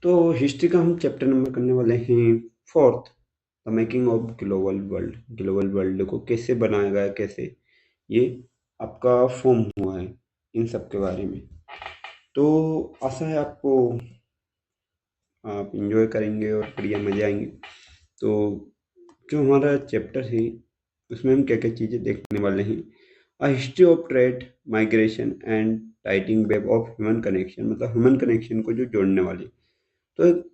तो हिस्ट्री का हम चैप्टर नंबर करने वाले हैं fourth, the making of global world. Global world को कैसे बनाया गया, कैसे ये आपका फॉर्म हुआ है, इन सब के बारे में। तो आशा है आपको आप इंजॉय करेंगे और बढ़िया मजे आएंगे। तो जो हमारा चैप्टर है उसमें हम क्या क्या चीज़ें देखने वाले हैं। A history of trade, migration and टाइटिंग web of human connection, मतलब ह्यूमन कनेक्शन को जो जोड़ने वाले। तो एक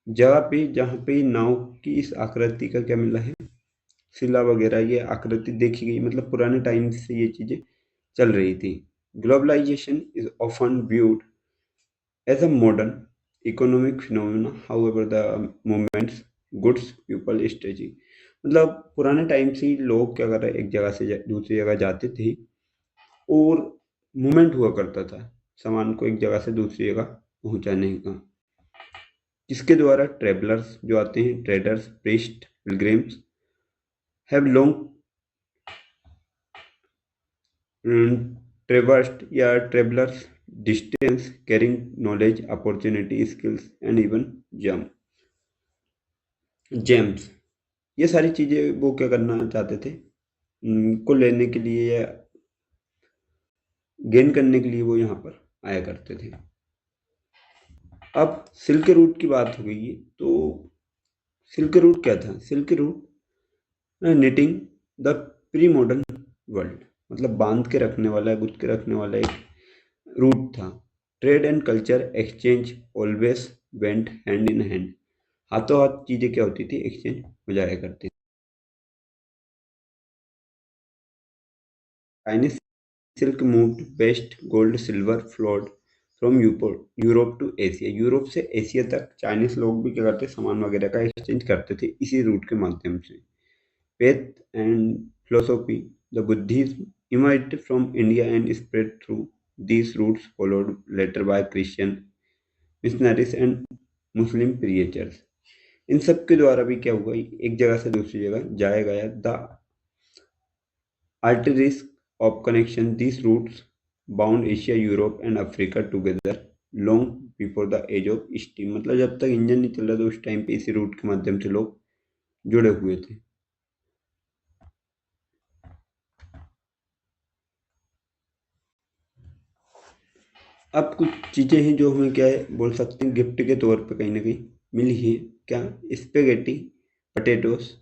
जगह पे जहाँ पे नाव की इस आकृति का क्या मिला है, शिला वगैरह, ये आकृति देखी गई, मतलब पुराने टाइम से ये चीज़ें चल रही थी। Globalization is often viewed as a modern economic phenomena, however the movements goods people stretchy. मतलब पुराने टाइम से ही लोग क्या कर रहे, एक जगह से दूसरी जगह जाते थे और मूवमेंट हुआ करता था सामान को एक जगह से दूसरी जगह पहुंचाने का, जिसके द्वारा ट्रेवलर्स जो आते हैं, traders, priest, pilgrims have long traversed या travellers distance carrying knowledge, opportunity, skills and even gem gems. ये सारी चीज़ें वो क्या करना चाहते थे, को लेने के लिए या गेन करने के लिए वो यहाँ पर आया करते थे। अब सिल्क रूट की बात हो गई है, तो सिल्क रूट क्या था? Silk route knitting the pre modern world, मतलब बांध के रखने वाला, गुथ के रखने वाला एक रूट था। Trade and culture exchange always went hand in hand, हाथों हाथ चीज़ें क्या होती थी, एक्सचेंज हो जाया करती थी। Chinese silk moved west, gold silver flowed from Europe to Asia. Europe से एशिया तक चाइनीज लोग भी क्या करते, सामान वगैरह का एक्सचेंज करते थे इसी रूट के माध्यम से। Faith and philosophy, the Buddhism emerged from India and spread through these routes, followed later by Christian missionaries and Muslim preachers. इन सब के द्वारा भी क्या हुआ, एक जगह से दूसरी जगह जाया गया। The arteries of connection, these routes bound Asia, Europe and Africa together long before the age of steam। मतलब जब तक इंजन नहीं चल रहा था उस टाइम पे इसी रूट के माध्यम से लोग जुड़े हुए थे। अब कुछ चीज़ें हैं जो हमें क्या है बोल सकते हैं गिफ्ट के तौर पे कहीं ना कहीं मिली है। क्या? स्पेगेटी, पटेटोस,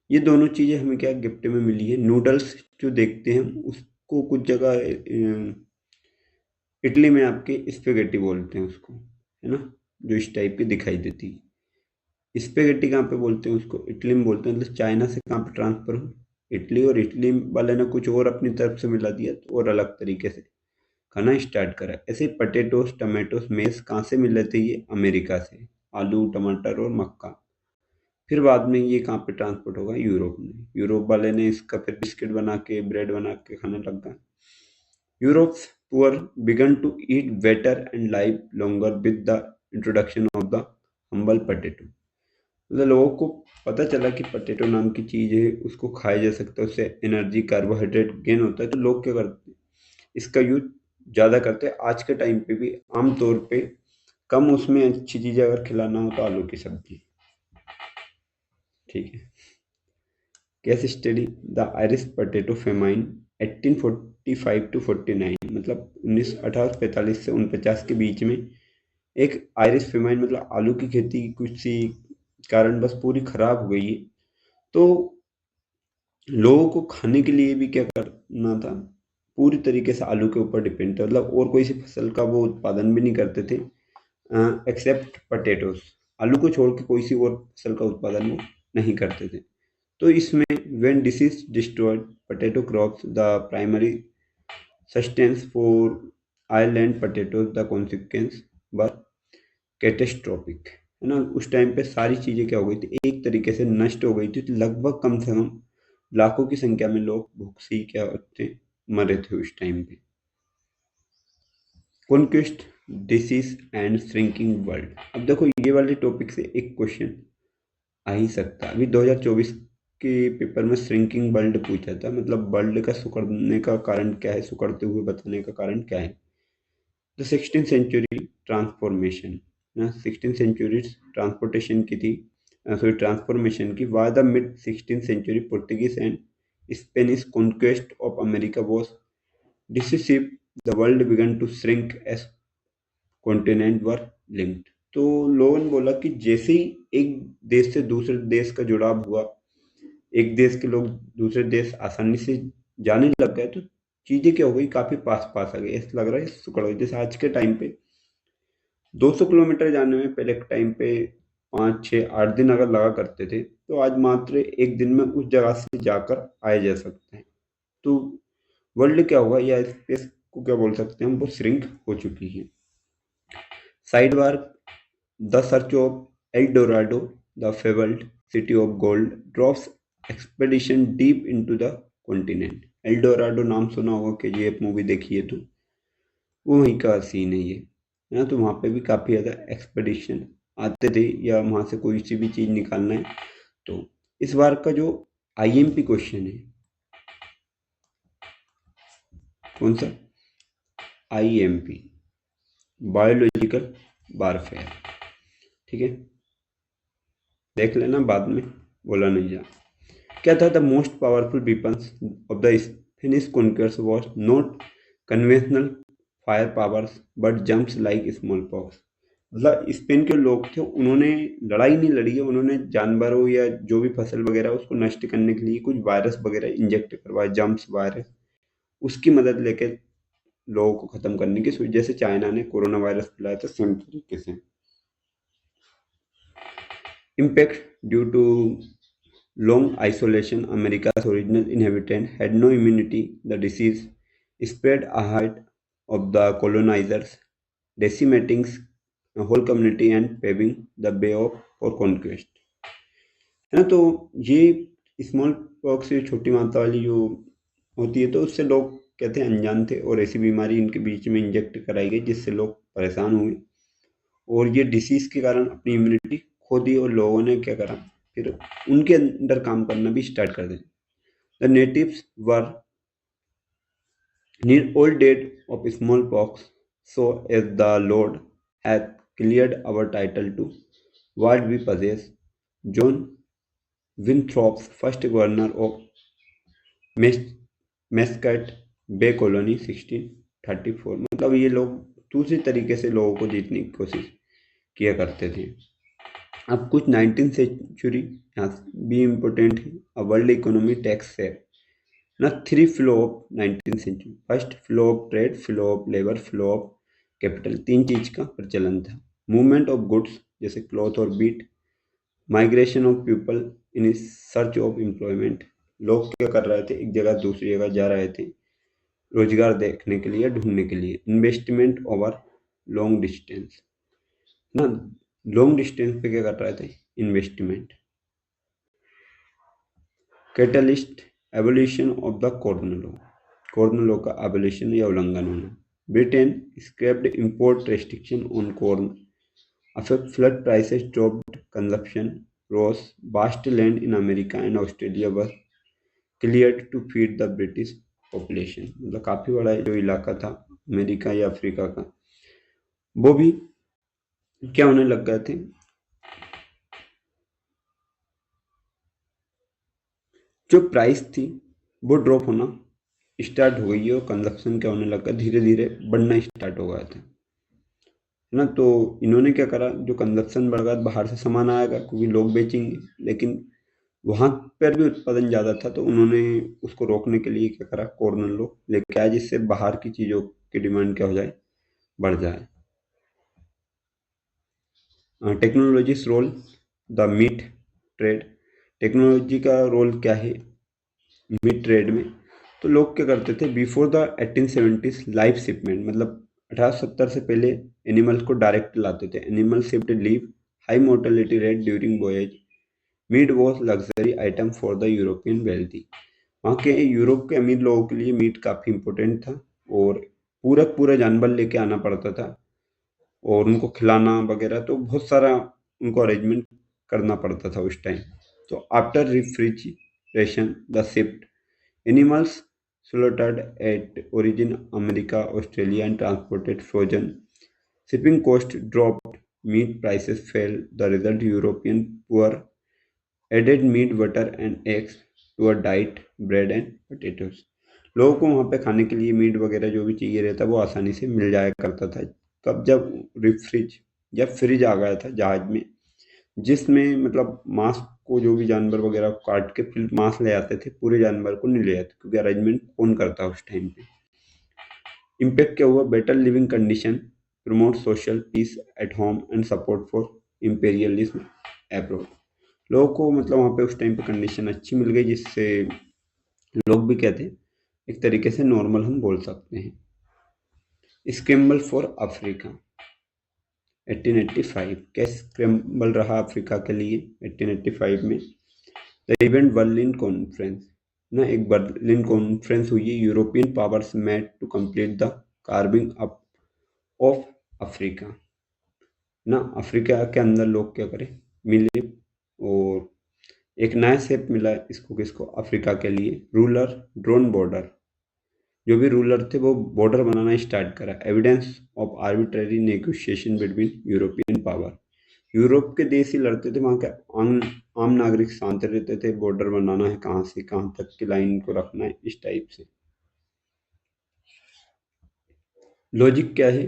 ये दोनों चीज़ें हमें क्या गिफ्ट में मिली है। नूडल्स जो देखते हैं उसको कुछ जगह इटली में आपके स्पेगेटी बोलते हैं उसको, है ना, जो इस टाइप की दिखाई देती है। स्पेगेटी कहाँ पे बोलते हैं उसको? इटली में बोलते हैं। मतलब चाइना से कहाँ पे ट्रांसफर हो, इटली, और इटली वाले ने कुछ और अपनी तरफ से मिला दिया तो और अलग तरीके से खाना स्टार्ट करा। ऐसे पटेटोस, टमाटोस, मेस कहाँ से मिल रहे थे? ये अमेरिका से, आलू, टमाटर और मक्का। फिर बाद में ये कहाँ पे ट्रांसपोर्ट होगा? यूरोप में। यूरोप वाले ने इसका फिर बिस्किट बना के, ब्रेड बना के खाने लग गए। Europe's poor began to eat better and live longer with the introduction of the humble potato. मतलब लोगों को पता चला कि पटेटो नाम की चीज़ है, उसको खाया जा सकता है, उससे एनर्जी, कार्बोहाइड्रेट गेन होता है। तो लोग क्या करते हैं, इसका यूज ज़्यादा करते हैं। आज के टाइम पे भी आम तौर पे कम उसमें अच्छी चीज़ें अगर खिलाना हो तो आलू की सब्जी, ठीक है। Case study, the Irish potato famine 1845 to 49, मतलब 1845 से 49 के बीच में एक आयरिश फेमाइन, मतलब आलू की खेती कुछ सी कारण बस पूरी खराब हो गई है। तो लोगों को खाने के लिए भी क्या करना था, पूरी तरीके से आलू के ऊपर डिपेंड था। मतलब और कोई सी फसल का वो उत्पादन भी नहीं करते थे एक्सेप्ट पटेटोस। आलू को छोड़ के कोई सी और फसल का उत्पादन वो नहीं करते थे। तो इसमें when disease destroyed potato crops the primary sustenance for Ireland potatoes, the consequence were catastrophic, है ना। उस टाइम पे सारी चीज़ें क्या हो गई थी, एक तरीके से नष्ट हो गई थी। तो लगभग कम से कम लाखों की संख्या में लोग भूख से ही क्या होते, मरे थे उस टाइम पे। Conquest, disease and shrinking world. अब देखो ये वाले टॉपिक से एक क्वेश्चन आ ही सकता है। अभी 2024 के पेपर में श्रिंकिंग वर्ल्ड पूछा था, मतलब वर्ल्ड का सिकुड़ने का कारण क्या है, सिकुड़ते हुए बताने का कारण क्या है। द 16th सेंचुरी ट्रांसफॉर्मेशन, ना 16 सेंचुरी ट्रांसपोर्टेशन की थी, सॉरी ट्रांसफॉर्मेशन की। By the mid 16 century Portuguese and Spanish conquest of America was decisive, the world began to shrink as continent were linked. तो लोगों ने बोला कि जैसे ही एक देश से दूसरे देश का जुड़ाव हुआ, एक देश के लोग दूसरे देश आसानी से जाने लग गए, तो चीजें क्या हो गई, काफी पास पास आ गई। ऐसा लग रहा है सुकड़ गई। जैसे आज के टाइम पे 200 किलोमीटर जाने में पहले के टाइम पे 5 6 8 दिन अगर लगा करते थे, तो आज मात्र एक दिन में उस जगह से जाकर आए जा सकते हैं। तो वर्ल्ड क्या होगा, या स्पेस को क्या बोल सकते हैं हम, वो श्रिंक हो चुकी है। Sidebar, the search of El Dorado, the fabled city of gold, drops expedition deep into the continent. El Dorado नाम सुना होगा, केजीएफ मूवी देखी है तो वो वहीं का सीन है ये, है ना। तो वहाँ पे भी काफ़ी ज़्यादा एक्सपेडिशन आते थे, या वहाँ से कोई सी भी चीज़ निकालना है। तो इस बार का जो आईएमपी क्वेश्चन है, कौन सा, आईएमपी, बायोलॉजिकल वारफेयर, ठीक है, देख लेना बाद में, बोला नहीं जा। क्या था, the most powerful weapons of the finish conquerors was not conventional fire powers but germs like small pox. मतलब स्पेन के लोग थे, उन्होंने लड़ाई नहीं लड़ी है, उन्होंने जानवरों या जो भी फसल वगैरह उसको नष्ट करने के लिए कुछ वायरस वगैरह इंजेक्ट करवाए, जम्प्स वायरस, उसकी मदद लेके लोगों को खत्म करने की। जैसे चाइना ने कोरोना वायरस फैलाया था, सेम तरीके से। Impact due to long isolation, America's original inhabitant had no immunity. The disease spread ahead of the colonizers, decimating a whole community and paving the way for conquest. है ना। तो ये small pox, ये छोटी मात्रा वाली जो होती है, तो उससे लोग कहते हैं अनजान थे, और ऐसी बीमारी इनके बीच में इंजेक्ट कराई गई जिससे लोग परेशान हुए, और ये डिसीज के कारण अपनी इम्यूनिटी खो दी, और लोगों ने क्या करा, फिर उनके अंदर काम करना भी स्टार्ट कर दिया। The natives were near all dead of smallpox, so as the Lord hath cleared our title to what we possess. John Winthrop, first governor of Mesquite Bay Colony 1634। मतलब ये लोग दूसरी तरीके से लोगों को जीतने की कोशिश किया करते थे। अब कुछ 19th सेंचुरी यहाँ भी इम्पोर्टेंट है। A world economy takes shape ना, 3 flow of 19th century. First flow of trade, flow of labour, flow of capital, 3 चीज का प्रचलन था। मूवमेंट ऑफ गुड्स जैसे क्लॉथ और wheat, migration of people in search of employment, लोग क्या कर रहे थे, एक जगह दूसरी जगह जा रहे थे रोजगार देखने के लिए, ढूंढने के लिए। इन्वेस्टमेंट ओवर लॉन्ग डिस्टेंस ना, लॉन्ग डिस्टेंस पे क्या कर रहे थे, investment. Catalyst, evolution of the corn law, corn law का एवोल्यूशन या उल्लंघन होना। Britain scraped import restriction on corn, affect flood prices dropped, consumption rose, vast land in America and Australia was cleared to feed the British population। मतलब काफी बड़ा जो इलाका था अमेरिका या अफ्रीका का, वो भी क्या होने लग गए थे, जो प्राइस थी वो ड्रॉप होना स्टार्ट हो गई है, और कंजप्शन क्या होने लगा, धीरे धीरे बढ़ना स्टार्ट हो गया था, है ना। तो इन्होंने क्या करा, जो कंजप्शन बढ़ गया, बाहर से सामान आएगा क्योंकि लोग बेचेंगे, लेकिन वहां पर भी उत्पादन ज्यादा था, तो उन्होंने उसको रोकने के लिए क्या करा, कॉर्नर लॉ लेके आया, जिससे बाहर की चीजों की डिमांड क्या हो जाए, बढ़ जाए। Technologies role, the meat trade, technology का रोल क्या है मीट ट्रेड में। तो लोग क्या करते थे, before the 1870s live shipment, मतलब 1870 से पहले एनिमल्स को डायरेक्ट लाते थे। Animal shipped live, high mortality rate during voyage, meat was luxury item for the European wealthy. वहाँ के यूरोप के अमीर लोगों के लिए मीट काफ़ी इम्पोर्टेंट था, और पूरा पूरा जानवर लेके आना पड़ता था, और उनको खिलाना वगैरह, तो बहुत सारा उनको अरेंजमेंट करना पड़ता था उस टाइम। तो after refrigeration the shift animals slaughtered at origin America, Australia and transported frozen, shipping cost dropped, meat prices fell. The result, European poor added meat, butter and eggs to a diet, bread and potatoes. लोगों को वहाँ पे खाने के लिए meet वगैरह जो भी चाहिए रहता वो आसानी से मिल जाया करता था। तब जब रिफ्रिज या फ्रिज आ गया था जहाज में, जिसमें मतलब मांस को, जो भी जानवर वगैरह को काट के फिर मांस ले आते थे, पूरे जानवर को नहीं ले आते क्योंकि अरेंजमेंट कौन करता उस टाइम पे। इम्पैक्ट क्या हुआ? Better living condition, promote social peace at home and support for imperialism abroad. लोगों को मतलब वहाँ पे उस टाइम पे कंडीशन अच्छी मिल गई, जिससे लोग भी कहते हैं एक तरीके से नॉर्मल हम बोल सकते हैं। Scramble for Africa 1885। क्या स्क्रैम्बल रहा अफ्रीका के लिए 1885 में? द इवेंट बर्लिन कॉन्फ्रेंस ना, एक बर्लिन कॉन्फ्रेंस हुई है। European powers met to complete the carving up of Africa ना। अफ्रीका के अंदर लोग क्या करें, मिले और एक नया शेप मिला इसको, किसको? अफ्रीका के लिए। रूलर ड्रोन बॉर्डर, जो भी रूलर थे वो बॉर्डर बनाना स्टार्ट करा। Evidence of arbitrary negotiation between European power. Europe के देश ही लड़ते थे, वहाँ के आम नागरिक शांत रहते थे। बॉर्डर बनाना है, कहाँ से कहाँ तक की लाइन को रखना है, इस टाइप से। लॉजिक क्या है?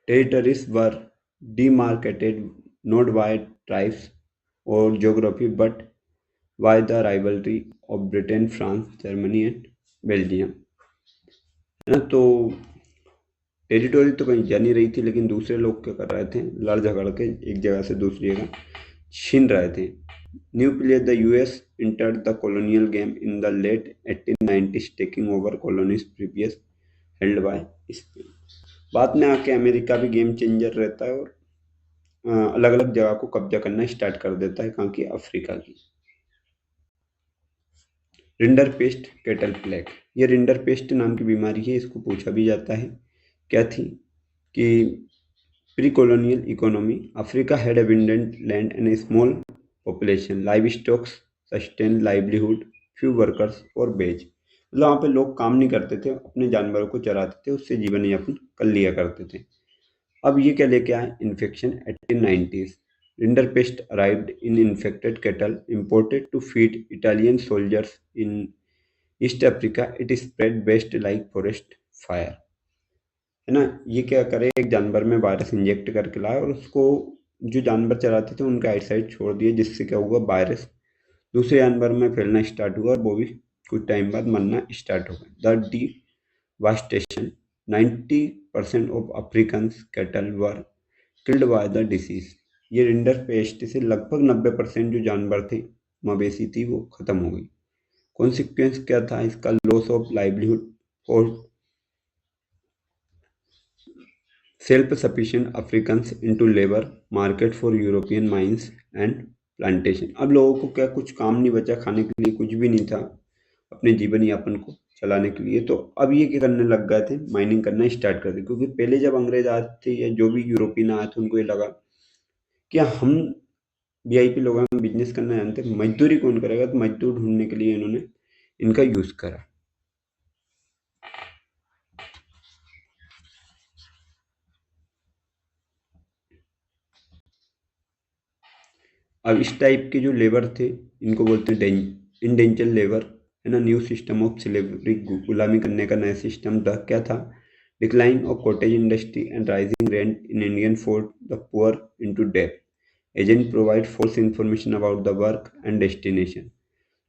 Territories were demarcated not by tribes or geography but by the rivalry of Britain, France, Germany and Belgium, है ना। तो टेरिटोरी तो कहीं जा नहीं रही थी, लेकिन दूसरे लोग क्या कर रहे थे, लड़ झगड़ के एक जगह से दूसरी जगह छीन रहे थे। New player the US entered the colonial game in the late 1890s, taking over colonies previous held by Spain। बाद में आके अमेरिका भी गेम चेंजर रहता है और अलग अलग जगह को कब्जा करना स्टार्ट कर देता है, कहाँ की? अफ्रीका की। रिंडर पेस्ट कैटल प्लेग, ये रिंडर पेस्ट नाम की बीमारी है, इसको पूछा भी जाता है। क्या थी कि pre colonial economy, Africa had abundant land and A small population, live stocks sustain livelihood, few workers और बेज। मतलब वहाँ पे लोग काम नहीं करते थे, अपने जानवरों को चराते थे, उससे जीवन यापन कर लिया करते थे। अब ये क्या लेके आए? Infection 1890s। Rinderpest arrived in infected cattle imported to feed Italian soldiers in East Africa. It spread best like forest fire, है ना। ये क्या करे, एक जानवर में वायरस इंजेक्ट करके लाए और उसको जो जानवर चराते थे उनका आइटसाइड छोड़ दिए, जिससे क्या हुआ, वायरस दूसरे जानवर में फैलना स्टार्ट हुआ और वो भी कुछ टाइम बाद मरना स्टार्ट हो गया। The devastation, 90% of African cattle were killed by the disease. ये रिंडर पेस्ट से लगभग 90% जो जानवर थे, मवेशी थी, वो खत्म हो गई। कॉन्सिक्वेंस क्या था इसका? Loss of livelihood for self sufficient African into labour market for European mines and plantation. अब लोगों को क्या, कुछ काम नहीं बचा, खाने के लिए कुछ भी नहीं था अपने जीवन यापन को चलाने के लिए। तो अब ये क्या करने लग गए थे, माइनिंग करना स्टार्ट कर दी। क्योंकि पहले जब अंग्रेज आए थे या जो भी यूरोपियन आए थे, उनको ये लगा कि हम वीआईपी लोग हम बिजनेस करना जानते हैं, मजदूरी कौन करेगा, तो मजदूर ढूंढने के लिए इन्होंने इनका यूज करा। अब इस टाइप के जो लेबर थे, इनको बोलते हैं इंडेंचर लेबर, है ना। न्यू सिस्टम ऑफ स्लेवरी, गुलामी करने का नया सिस्टम था। क्या था? Decline of cottage industry and rising rent in Indian force the poor into डेब्ट। Agent provide false information about the work and destination.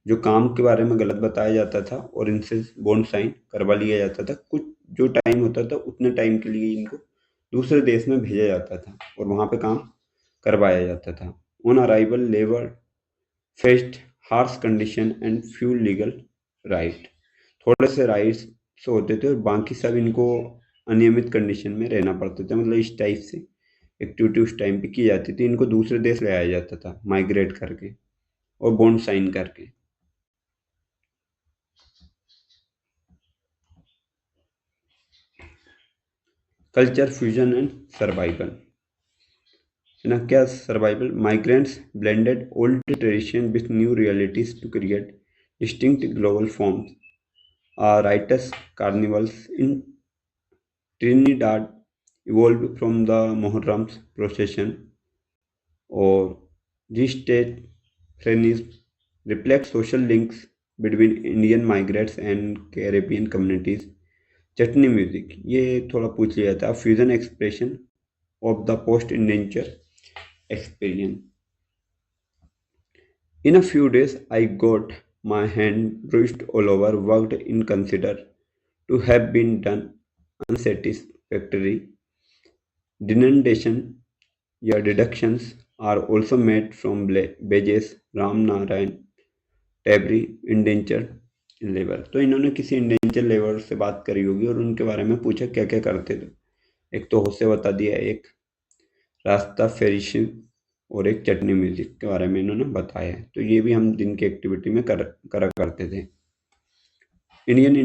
जो काम के बारे में गलत बताया जाता था और इनसे बॉन्ड साइन करवा लिया जाता था। कुछ जो टाइम होता था उतने टाइम के लिए इनको दूसरे देश में भेजा जाता था और वहाँ पे काम करवाया जाता था। On arrival labour faced harsh condition and few legal right. थोड़े से राइट्स होते थे और बाकी सब इनको अनियमित कंडीशन में रहना पड़ता था। मतलब इस टाइप से एक्टिविटी उस टाइम पे की जाती थी। इनको दूसरे देश ले आया जाता था माइग्रेट करके और बॉन्ड साइन करके। कल्चर फ्यूजन एंड सर्वाइवल, है ना। क्या survival? Migrants blended old tradition with new realities to create distinct global forms. Rites carnivals in Trinidad evolved from the Muharram's procession or Gestationism reflects social links between Indian migrants and Caribbean communities. Chutney music ये थोड़ा पूछ लिया था fusion expression of the post indenture experience. In a few days, I got my hand bruised all over, worked in consider to have been done unsatisfactory. Denudation या deductions are also made from wages Ram Narayan Tabri indentured labour. तो इन्होंने किसी indenture labour से बात करी होगी और उनके बारे में पूछा क्या क्या करते थे. एक तो होसे बता दिया, एक रास्ता फेरिशन और एक चटनी म्यूजिक के बारे में इन्होंने बताया है. तो ये भी हम दिन की एक्टिविटी में करा करते थे. इंडियन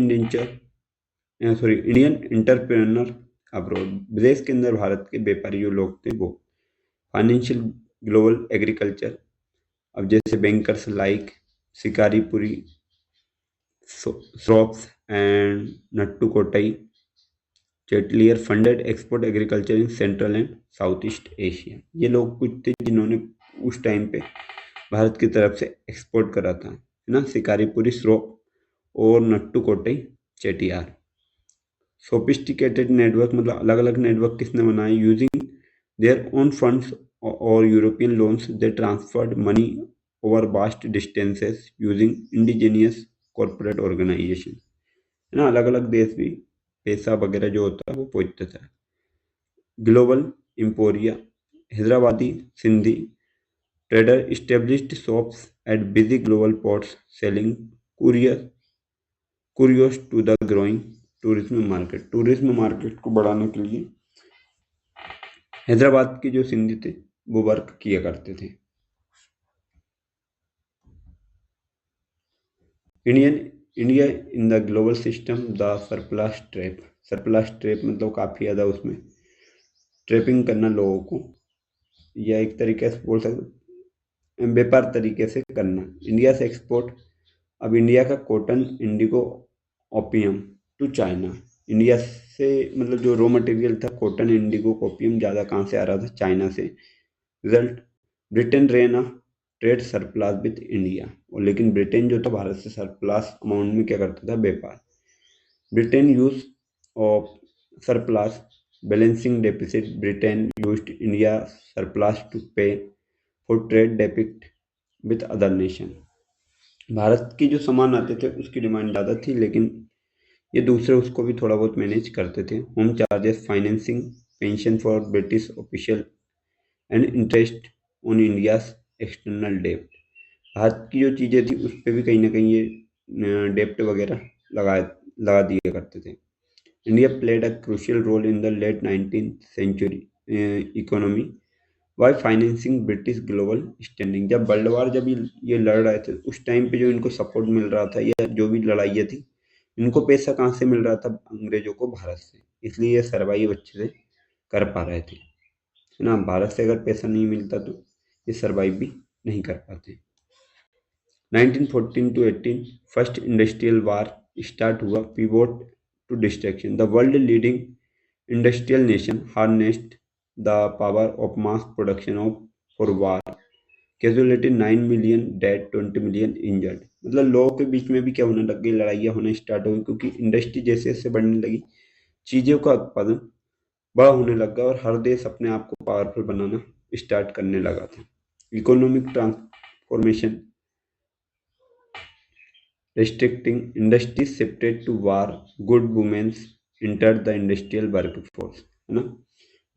इंटरप्रेन्योर अब्रॉड, विदेश के अंदर भारत के व्यापारी जो लोग थे वो. फाइनेंशियल ग्लोबल एग्रीकल्चर, अब जैसे bankers like Shikarpuri, Shroffs and Nattukottai Chettiar funded export agriculture in central and south east Asia. ये लोग कुछ थे जिन्होंने उस टाइम पे भारत की तरफ से एक्सपोर्ट करा था, है ना. शिकारीपुरी, श्रॉप और Nattukottai Chettiar. Sophisticated network मतलब अलग अलग नेटवर्क किसने बनाए. यूजिंग देयर ओन फंड्स और European loans they transferred money over vast distances using indigenous corporate organisation, है ना. अलग अलग देश भी पैसा वगैरह जो होता है वो पहुंचता था. Global emporia, Hyderabadi Sindhi trader established shops at busy global ports selling curios to the growing tourism market. Tourism market को बढ़ाने के लिए हैदराबाद के जो सिंधी थे वो वर्क किया करते थे. India in the global system the surplus trap. Surplus trap मतलब काफ़ी ज़्यादा उसमें ट्रैपिंग करना लोगों को, या एक तरीके से बोल सकते व्यापार तरीके से करना. इंडिया से एक्सपोर्ट, अब इंडिया का cotton, indigo, opium to China. India से मतलब जो रॉ मटेरियल था कॉटन, इंडिगो, ओपियम ज़्यादा कहाँ से आ रहा था, चाइना से. Result, Britain ran a trade surplus with India. और लेकिन ब्रिटेन जो था भारत से सरप्लस अमाउंट में क्या करता था, व्यापार. Britain use of surplus balancing deficit. Britain used India surplus to pay for trade deficit with other nation. Bharat की जो सामान आते थे उसकी डिमांड ज़्यादा थी, लेकिन ये दूसरे उसको भी थोड़ा बहुत मैनेज करते थे. Home charges, financing, pension for British official and interest on India's external डेप्ट. भारत की जो चीज़ें थी उस पर भी कहीं ना कहीं ये डेप्ट वगैरह लगा दिया करते थे. India played a crucial role in the late 19th century economy by financing British global standing. जब वर्ल्ड वार जब ये लड़ रहे थे उस टाइम पे जो इनको सपोर्ट मिल रहा था या जो भी लड़ाइयाँ थी, इनको पैसा कहाँ से मिल रहा था, अंग्रेजों को भारत से. इसलिए ये सर्वाइव अच्छे से कर पा रहे थे, है ना. भारत से अगर पैसा नहीं मिलता तो ये सर्वाइव भी नहीं कर पाते. 1914 to 18 first industrial war start हुआ. Pivot to destruction, the world leading industrial nation harnessed the power of mass production of for war. Casualty 9 million dead, 20 million injured. मतलब लोगों के बीच में भी क्या होने लग गई, लड़ाइयाँ होने स्टार्ट हो गई, क्योंकि इंडस्ट्री जैसे जैसे बढ़ने लगी चीज़ों का उत्पादन बड़ा होने लगा और हर देश अपने आप को पावरफुल बनाना स्टार्ट करने लगा था. Economic transformation, restricting industries shifted to war, good women entered the industrial workforce, है ना.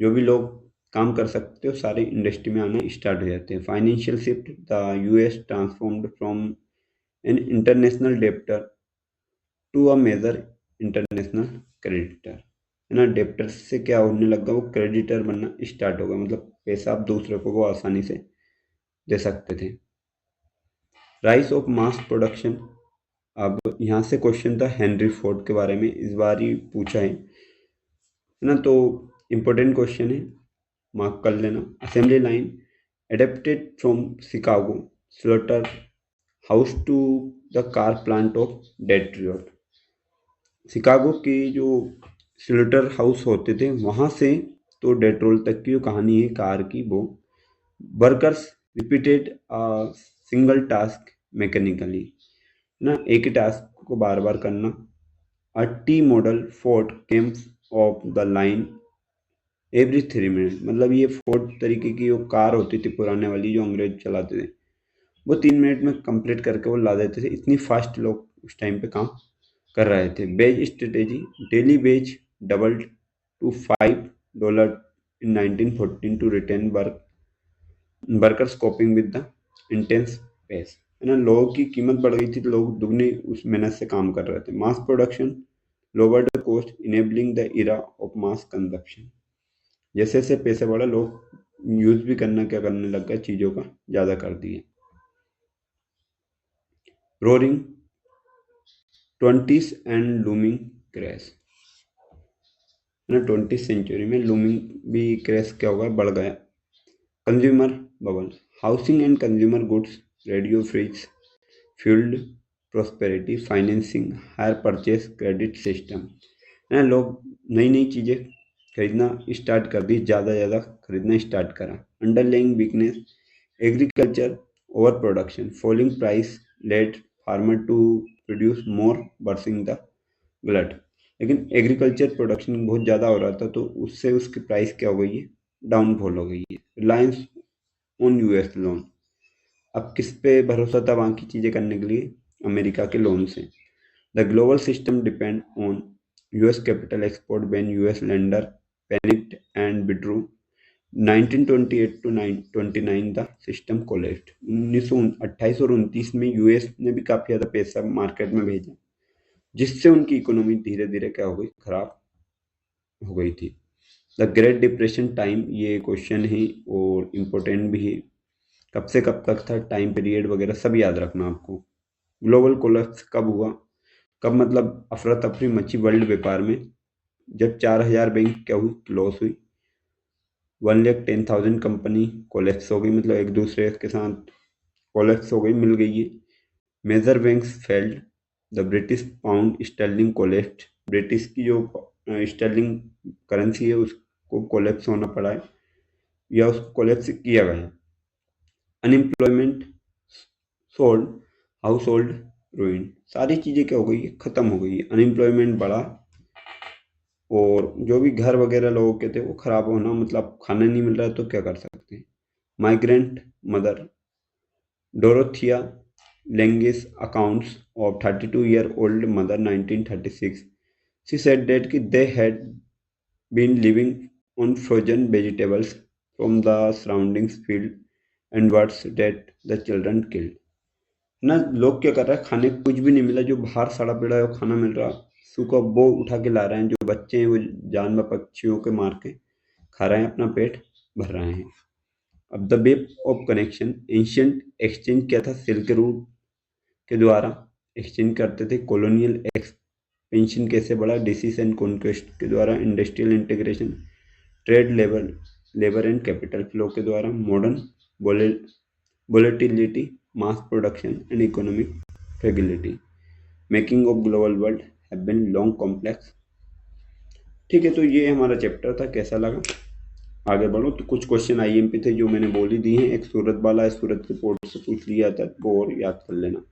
जो भी लोग काम कर सकते हो सारे इंडस्ट्री में आना स्टार्ट हो जाते हैं. Financial shift, the US transformed from an international debtor to a major international creditor, है ना. डेप्टर से क्या होने लगा, वो क्रेडिटर बनना स्टार्ट होगा. मतलब पैसा आप दूसरे को वो आसानी से दे सकते थे. राइज ऑफ मास प्रोडक्शन, अब यहाँ से क्वेश्चन था हेनरी फोर्ड के बारे में, इस बार ही पूछा है ना. तो इम्पोर्टेंट क्वेश्चन है, मार्क कर लेना. Assembly line adapted from Chicago slaughterhouse to the car plant of Detroit. Chicago के जो स्लॉटर हाउस होते थे वहाँ से तो डेट्रोल तक की जो कहानी है कार की, वो workers repeated single task mechanically, ना एक ही टास्क को बार बार करना। A T model Ford came off the line every 3 minute, मतलब ये फोर्ड तरीके की जो कार होती थी पुराने वाली जो अंग्रेज चलाते थे, वो 3 मिनट में कंप्लीट करके वो ला देते थे। इतनी फास्ट लोग उस टाइम पे काम कर रहे थे। Wage strategy, daily wage doubled to $5 in 1914 to retain workers coping with the intense pace, है ना। लोगों की कीमत बढ़ गई थी तो लोग दुगनी उस मेहनत से काम कर रहे थे। Mass production lower the cost enabling the era of mass consumption, जैसे जैसे पैसे बढ़ा लोग यूज भी करना क्या करने लग गए, चीज़ों का ज़्यादा कर दिए। Roaring twenties and looming crash, है ना। 20th सेंचुरी में लूमिंग भी क्रैश क्या होगा, बढ़ गया। Consumer bubble, housing and consumer goods, radio fridge fuelled prosperity, financing hire purchase credit system, है ना। लोग नई नई चीज़ें खरीदना स्टार्ट कर दी, ज़्यादा ज़्यादा खरीदना स्टार्ट करा। Underlying weakness agriculture overproduction, falling price led farmer to produce more bursting the glut, लेकिन एग्रीकल्चर प्रोडक्शन बहुत ज़्यादा हो रहा था तो उससे उसकी प्राइस क्या हो गई है, डाउनफॉल हो गई है। रिलायंस ऑन यूएस लोन, अब किस पे भरोसा था वहाँ की चीज़ें करने के लिए, अमेरिका के लोन से। The global system depend on US capital export when US lender panicked and withdrew. 1928 to 29 the system collapsed, 1928 और 29 में यूएस ने भी काफ़ी ज़्यादा पैसा मार्केट में भेजा, जिससे उनकी इकोनॉमी धीरे धीरे क्या हो गई, खराब हो गई थी। द ग्रेट डिप्रेशन टाइम, ये क्वेश्चन है और इम्पोर्टेंट भी है, कब से कब तक था, टाइम पीरियड वगैरह सब याद रखना आपको। ग्लोबल कोलैप्स कब हुआ, कब मतलब अफरा तफरी मची वर्ल्ड व्यापार में, जब 4,000 बैंक क्या हुई, लॉस हुई। 1,10,000 कंपनी कोलैप्स हो गई, मतलब एक दूसरे के साथ कोलैप्स हो गई, मिल गई है। Major banks failed, the British pound sterling collapsed, British की जो स्टर्लिंग करेंसी है उसको कोलैप्स होना पड़ा है या उसको कोलैप्स किया गया है। अनएम्प्लॉयमेंट सोल्ड, हाउस होल्ड रूइन, सारी चीज़ें क्या हो गई है, ख़त्म हो गई है। अनएम्प्लॉयमेंट बढ़ा और जो भी घर वगैरह लोगों के थे वो ख़राब होना, मतलब खाना नहीं मिल रहा है तो क्या कर सकते हैं। Migrant mother Dorothea Lange's accounts of 32-year-old mother 1936, she said that they had been living on frozen vegetables from the surrounding field and birds that the children killed, ना। लोग क्या कर रहे हैं, खाने को कुछ भी नहीं मिला, जो बाहर सड़ा पड़ा है वो खाना मिल रहा, सूखा वो उठा के ला रहे हैं, जो बच्चे हैं वो जानवर पक्षियों के मार के खा रहे हैं, अपना पेट भर रहे हैं। अब the web of connection, ancient exchange क्या था, सिल्क रूट के द्वारा एक्सचेंज करते थे। कॉलोनियल एक्सपेंशन कैसे बढ़ा, डिसीज एंड कॉन्क्वेस्ट के द्वारा। Industrial integration, trade labour and capital flow के द्वारा। Modern volatility, mass production and economic fragility, making of global world have been long complex. ठीक है, तो ये हमारा चैप्टर था, कैसा लगा आगे बढ़ो। तो कुछ क्वेश्चन आईएमपी थे जो मैंने बोल ही दिए हैं। एक सूरत वाला है, सूरत रिपोर्ट से पूछ लिया था, वो और याद कर लेना।